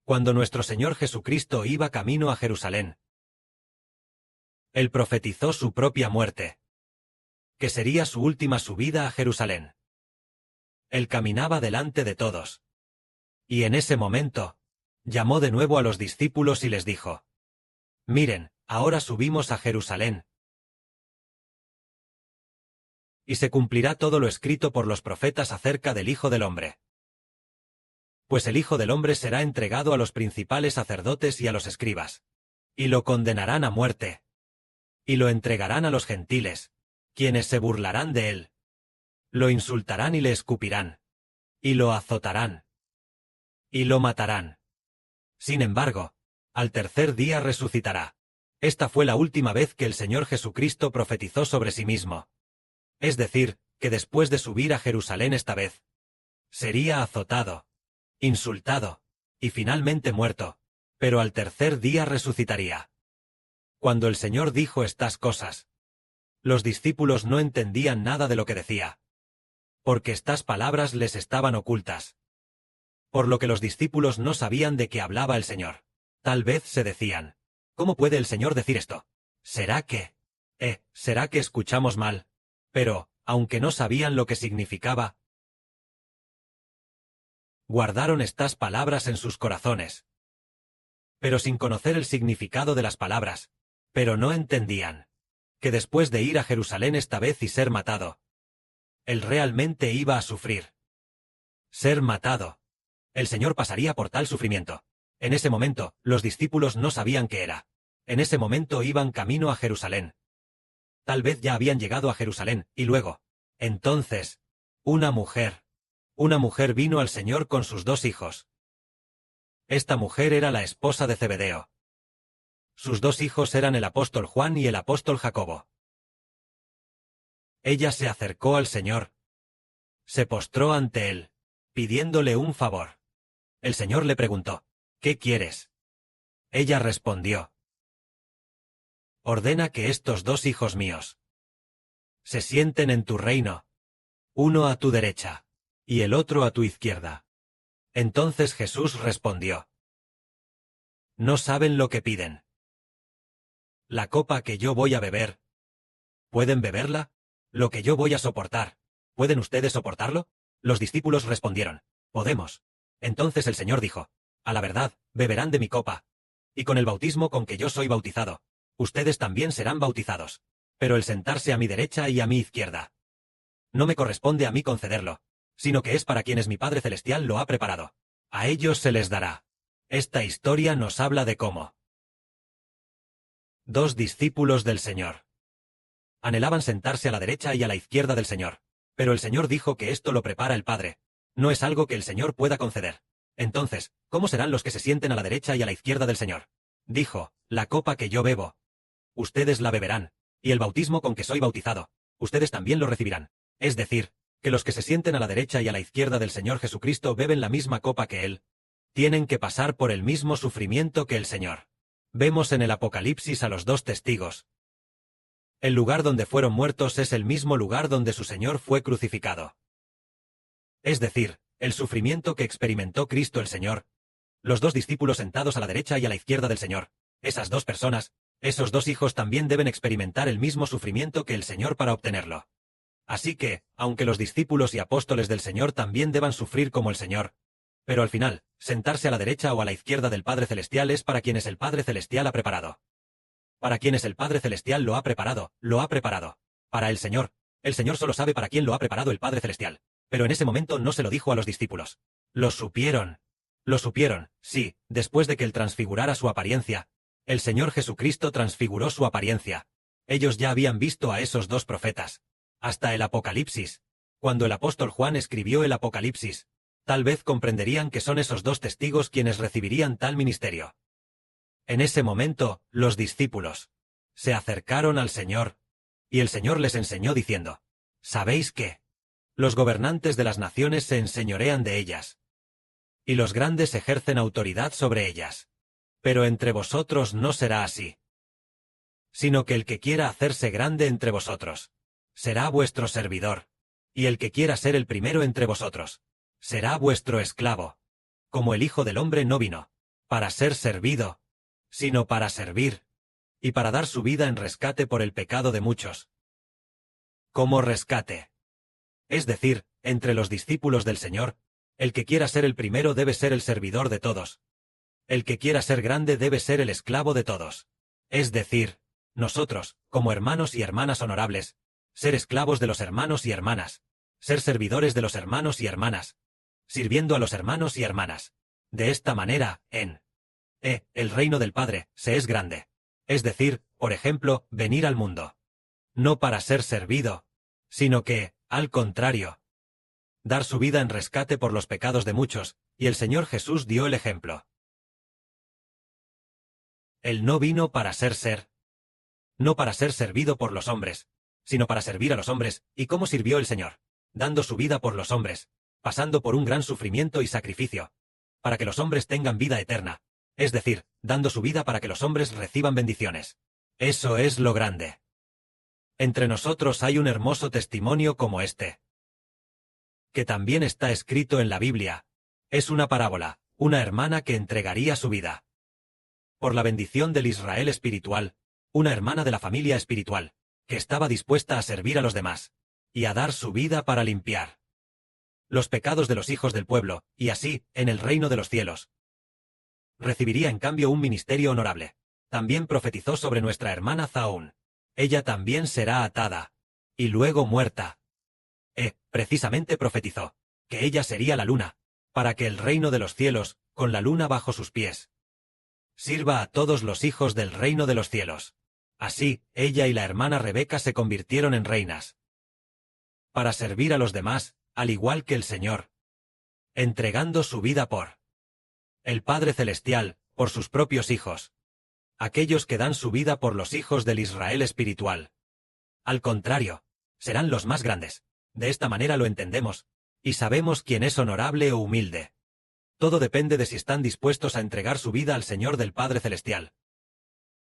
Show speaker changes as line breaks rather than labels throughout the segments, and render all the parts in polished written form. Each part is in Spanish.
cuando nuestro Señor Jesucristo iba camino a Jerusalén. Él profetizó su propia muerte, que sería su última subida a Jerusalén. Él caminaba delante de todos. Y en ese momento, llamó de nuevo a los discípulos y les dijo: «Miren, ahora subimos a Jerusalén. Y se cumplirá todo lo escrito por los profetas acerca del Hijo del Hombre. Pues el Hijo del Hombre será entregado a los principales sacerdotes y a los escribas. Y lo condenarán a muerte. Y lo entregarán a los gentiles, quienes se burlarán de él. Lo insultarán y le escupirán. Y lo azotarán. Y lo matarán. Sin embargo, al tercer día resucitará». Esta fue la última vez que el Señor Jesucristo profetizó sobre sí mismo. Es decir, que después de subir a Jerusalén esta vez, sería azotado, insultado, y finalmente muerto, pero al tercer día resucitaría. Cuando el Señor dijo estas cosas, los discípulos no entendían nada de lo que decía, porque estas palabras les estaban ocultas. Por lo que los discípulos no sabían de qué hablaba el Señor. Tal vez se decían: «¿Cómo puede el Señor decir esto? ¿Será que escuchamos mal?» Pero, aunque no sabían lo que significaba, guardaron estas palabras en sus corazones. Pero sin conocer el significado de las palabras, pero no entendían que después de ir a Jerusalén esta vez y ser matado, él realmente iba a sufrir. Ser matado. El Señor pasaría por tal sufrimiento. En ese momento, los discípulos no sabían qué era. En ese momento iban camino a Jerusalén. Tal vez ya habían llegado a Jerusalén, y luego, entonces, una mujer vino al Señor con sus 2 hijos. Esta mujer era la esposa de Zebedeo. Sus 2 hijos eran el apóstol Juan y el apóstol Jacobo. Ella se acercó al Señor. Se postró ante él, pidiéndole un favor. El Señor le preguntó: «¿Qué quieres?» Ella respondió: «Ordena que estos 2 hijos míos se sienten en tu reino, uno a tu derecha, y el otro a tu izquierda». Entonces Jesús respondió: «No saben lo que piden. La copa que yo voy a beber, ¿pueden beberla? Lo que yo voy a soportar, ¿pueden ustedes soportarlo?» Los discípulos respondieron: «Podemos». Entonces el Señor dijo: «A la verdad, beberán de mi copa, y con el bautismo con que yo soy bautizado, ustedes también serán bautizados. Pero el sentarse a mi derecha y a mi izquierda, no me corresponde a mí concederlo, sino que es para quienes mi Padre Celestial lo ha preparado. A ellos se les dará». Esta historia nos habla de cómo 2 discípulos del Señor anhelaban sentarse a la derecha y a la izquierda del Señor, pero el Señor dijo que esto lo prepara el Padre. No es algo que el Señor pueda conceder. Entonces, ¿cómo serán los que se sienten a la derecha y a la izquierda del Señor? Dijo: «La copa que yo bebo, ustedes la beberán, y el bautismo con que soy bautizado, ustedes también lo recibirán». Es decir, que los que se sienten a la derecha y a la izquierda del Señor Jesucristo beben la misma copa que Él. Tienen que pasar por el mismo sufrimiento que el Señor. Vemos en el Apocalipsis a los 2 testigos. El lugar donde fueron muertos es el mismo lugar donde su Señor fue crucificado. Es decir, el sufrimiento que experimentó Cristo el Señor. Los 2 discípulos sentados a la derecha y a la izquierda del Señor. Esas 2 personas, esos 2 hijos también deben experimentar el mismo sufrimiento que el Señor para obtenerlo. Así que, aunque los discípulos y apóstoles del Señor también deban sufrir como el Señor, pero al final, sentarse a la derecha o a la izquierda del Padre Celestial es para quienes el Padre Celestial ha preparado. Para quienes el Padre Celestial lo ha preparado, lo ha preparado. Para el Señor solo sabe para quién lo ha preparado el Padre Celestial. Pero en ese momento no se lo dijo a los discípulos. Lo supieron, sí, después de que Él transfigurara su apariencia. El Señor Jesucristo transfiguró su apariencia. Ellos ya habían visto a esos 2 profetas. Hasta el Apocalipsis. Cuando el apóstol Juan escribió el Apocalipsis, tal vez comprenderían que son esos 2 testigos quienes recibirían tal ministerio. En ese momento, los discípulos se acercaron al Señor, y el Señor les enseñó diciendo: «¿Sabéis qué? Los gobernantes de las naciones se enseñorean de ellas, y los grandes ejercen autoridad sobre ellas. Pero entre vosotros no será así, sino que el que quiera hacerse grande entre vosotros será vuestro servidor, y el que quiera ser el primero entre vosotros será vuestro esclavo. Como el Hijo del Hombre no vino para ser servido, sino para servir, y para dar su vida en rescate por el pecado de muchos. Como rescate. Es decir, entre los discípulos del Señor, el que quiera ser el primero debe ser el servidor de todos. El que quiera ser grande debe ser el esclavo de todos. Es decir, nosotros, como hermanos y hermanas honorables, ser esclavos de los hermanos y hermanas, ser servidores de los hermanos y hermanas, sirviendo a los hermanos y hermanas. De esta manera, el reino del Padre se es grande. Es decir, por ejemplo, venir al mundo. No para ser servido, sino que, al contrario, dar su vida en rescate por los pecados de muchos, y el Señor Jesús dio el ejemplo. Él no vino para no para ser servido por los hombres, sino para servir a los hombres. ¿Y cómo sirvió el Señor? Dando su vida por los hombres, pasando por un gran sufrimiento y sacrificio, para que los hombres tengan vida eterna, es decir, dando su vida para que los hombres reciban bendiciones. Eso es lo grande. Entre nosotros hay un hermoso testimonio como este, que también está escrito en la Biblia. Es una parábola, una hermana que entregaría su vida por la bendición del Israel espiritual, una hermana de la familia espiritual, que estaba dispuesta a servir a los demás, y a dar su vida para limpiar los pecados de los hijos del pueblo, y así, en el reino de los cielos, recibiría en cambio un ministerio honorable. También profetizó sobre nuestra hermana Zaún. Ella también será atada, y luego muerta. Precisamente profetizó, que ella sería la luna, para que el reino de los cielos, con la luna bajo sus pies, sirva a todos los hijos del reino de los cielos. Así, ella y la hermana Rebeca se convirtieron en reinas, para servir a los demás, al igual que el Señor, entregando su vida por el Padre Celestial, por sus propios hijos, aquellos que dan su vida por los hijos del Israel espiritual. Al contrario, serán los más grandes. De esta manera lo entendemos, y sabemos quién es honorable o humilde. Todo depende de si están dispuestos a entregar su vida al Señor del Padre Celestial,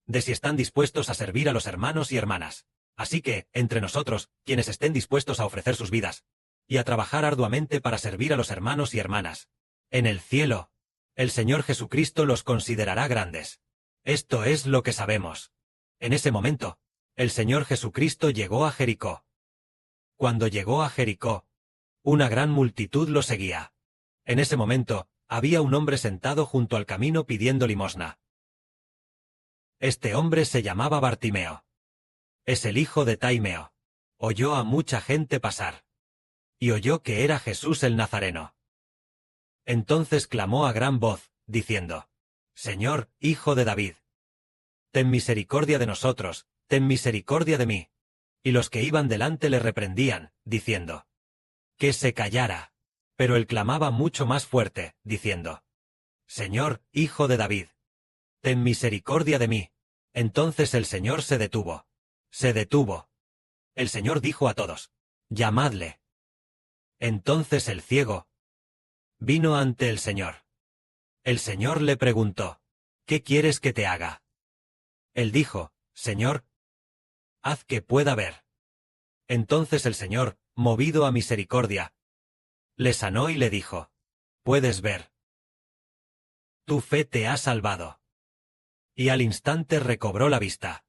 de si están dispuestos a servir a los hermanos y hermanas. Así que, entre nosotros, quienes estén dispuestos a ofrecer sus vidas, y a trabajar arduamente para servir a los hermanos y hermanas, en el cielo, el Señor Jesucristo los considerará grandes. Esto es lo que sabemos. En ese momento, el Señor Jesucristo llegó a Jericó. Cuando llegó a Jericó, una gran multitud lo seguía. En ese momento, había un hombre sentado junto al camino pidiendo limosna. Este hombre se llamaba Bartimeo. Es el hijo de Taimeo. Oyó a mucha gente pasar, y oyó que era Jesús el Nazareno. Entonces clamó a gran voz, diciendo: Señor, Hijo de David, ten misericordia de nosotros, ten misericordia de mí. Y los que iban delante le reprendían, diciendo que se callara. Pero él clamaba mucho más fuerte, diciendo: Señor, Hijo de David, ten misericordia de mí. Entonces el Señor se detuvo. Se detuvo. El Señor dijo a todos: llamadle. Entonces el ciego vino ante el Señor. El Señor le preguntó: ¿qué quieres que te haga? Él dijo: Señor, haz que pueda ver. Entonces el Señor, movido a misericordia, le sanó y le dijo: puedes ver. Tu fe te ha salvado. Y al instante recobró la vista.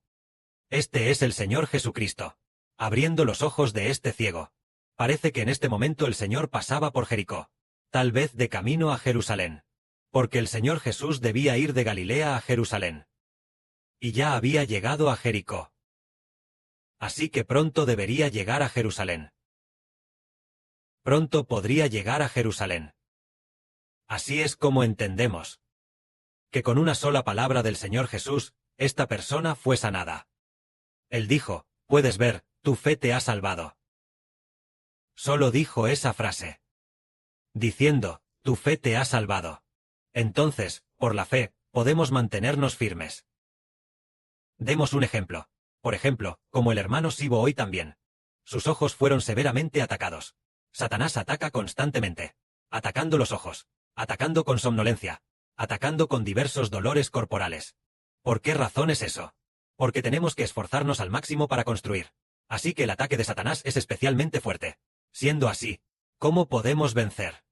Este es el Señor Jesucristo, abriendo los ojos de este ciego. Parece que en este momento el Señor pasaba por Jericó, tal vez de camino a Jerusalén, porque el Señor Jesús debía ir de Galilea a Jerusalén. Y ya había llegado a Jericó. Así que pronto debería llegar a Jerusalén. Pronto podría llegar a Jerusalén. Así es como entendemos que con una sola palabra del Señor Jesús, esta persona fue sanada. Él dijo: puedes ver, tu fe te ha salvado. Solo dijo esa frase, diciendo: tu fe te ha salvado. Entonces, por la fe, podemos mantenernos firmes. Demos un ejemplo. Por ejemplo, como el hermano Sibo hoy también. Sus ojos fueron severamente atacados. Satanás ataca constantemente. Atacando los ojos. Atacando con somnolencia. Atacando con diversos dolores corporales. ¿Por qué razón es eso? Porque tenemos que esforzarnos al máximo para construir. Así que el ataque de Satanás es especialmente fuerte. Siendo así, ¿cómo podemos vencer?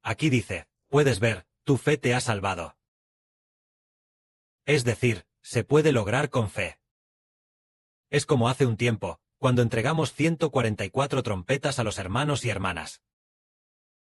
Aquí dice: puedes ver, tu fe te ha salvado. Es decir, se puede lograr con fe. Es como hace un tiempo, cuando entregamos 144 trompetas a los hermanos y hermanas.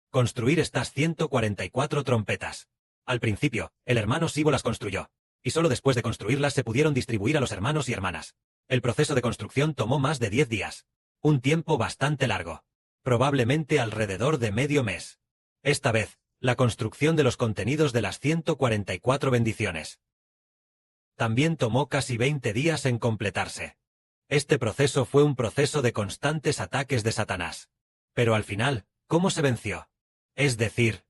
Construir estas 144 trompetas. Al principio, el hermano Sibo las construyó, y solo después de construirlas se pudieron distribuir a los hermanos y hermanas. El proceso de construcción tomó más de 10 días. Un tiempo bastante largo. Probablemente alrededor de medio mes. Esta vez, la construcción de los contenidos de las 144 bendiciones. También tomó casi 20 días en completarse. Este proceso fue un proceso de constantes ataques de Satanás. Pero al final, ¿cómo se venció? Es decir,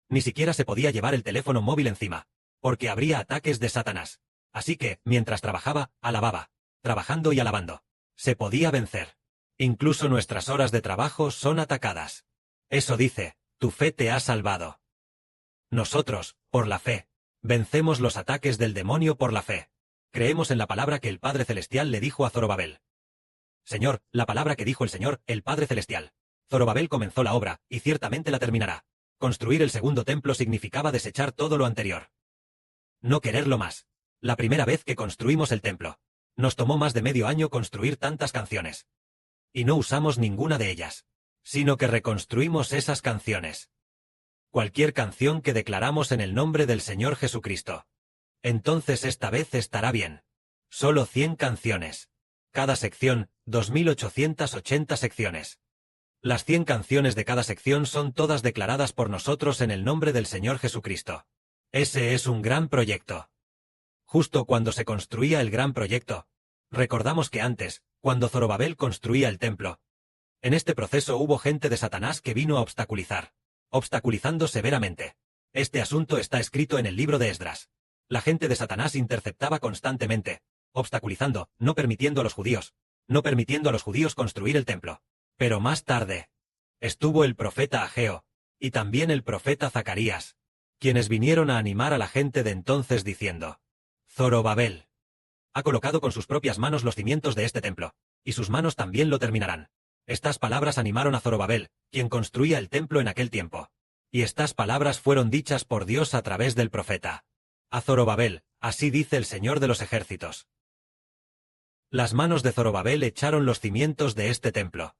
ni siquiera se podía llevar el teléfono móvil encima, porque habría ataques de Satanás. Así que, mientras trabajaba, alababa, trabajando y alabando. Se podía vencer. Incluso nuestras horas de trabajo son atacadas. Eso dice, tu fe te ha salvado. Nosotros, por la fe, vencemos los ataques del demonio por la fe. Creemos en la palabra que el Padre Celestial le dijo a Zorobabel. Señor, la palabra que dijo el Señor, el Padre Celestial. Zorobabel comenzó la obra, y ciertamente la terminará. Construir el segundo templo significaba desechar todo lo anterior. No quererlo más. La primera vez que construimos el templo. Nos tomó más de medio año construir tantas canciones. Y no usamos ninguna de ellas. Sino que reconstruimos esas canciones. Cualquier canción que declaramos en el nombre del Señor Jesucristo. Entonces esta vez estará bien. Solo 100 canciones. Cada sección, 2880 secciones. Las 100 canciones de cada sección son todas declaradas por nosotros en el nombre del Señor Jesucristo. Ese es un gran proyecto. Justo cuando se construía el gran proyecto, recordamos que antes, cuando Zorobabel construía el templo, en este proceso hubo gente de Satanás que vino a obstaculizando severamente. Este asunto está escrito en el libro de Esdras. La gente de Satanás interceptaba constantemente, obstaculizando, no permitiendo a los judíos construir el templo. Pero más tarde, estuvo el profeta Ageo, y también el profeta Zacarías, quienes vinieron a animar a la gente de entonces diciendo, Zorobabel ha colocado con sus propias manos los cimientos de este templo, y sus manos también lo terminarán. Estas palabras animaron a Zorobabel, quien construía el templo en aquel tiempo. Y estas palabras fueron dichas por Dios a través del profeta. A Zorobabel, así dice el Señor de los ejércitos. Las manos de Zorobabel echaron los cimientos de este templo.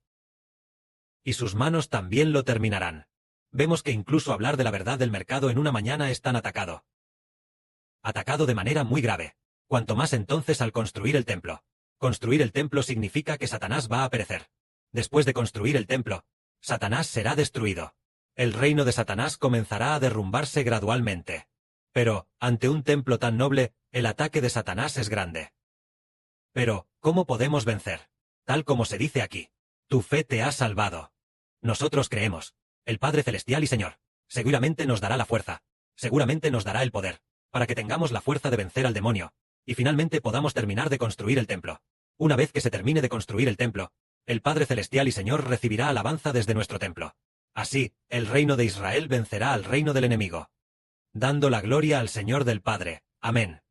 Y sus manos también lo terminarán. Vemos que incluso hablar de la verdad del mercado en una mañana es tan atacado. Atacado de manera muy grave. Cuanto más entonces al construir el templo. Construir el templo significa que Satanás va a perecer. Después de construir el templo, Satanás será destruido. El reino de Satanás comenzará a derrumbarse gradualmente. Pero, ante un templo tan noble, el ataque de Satanás es grande. Pero, ¿cómo podemos vencer? Tal como se dice aquí. Tu fe te ha salvado. Nosotros creemos. El Padre Celestial y Señor. Seguramente nos dará la fuerza. Seguramente nos dará el poder. Para que tengamos la fuerza de vencer al demonio. Y finalmente podamos terminar de construir el templo. Una vez que se termine de construir el templo, el Padre Celestial y Señor recibirá alabanza desde nuestro templo. Así, el reino de Israel vencerá al reino del enemigo. Dando la gloria al Señor del Padre. Amén.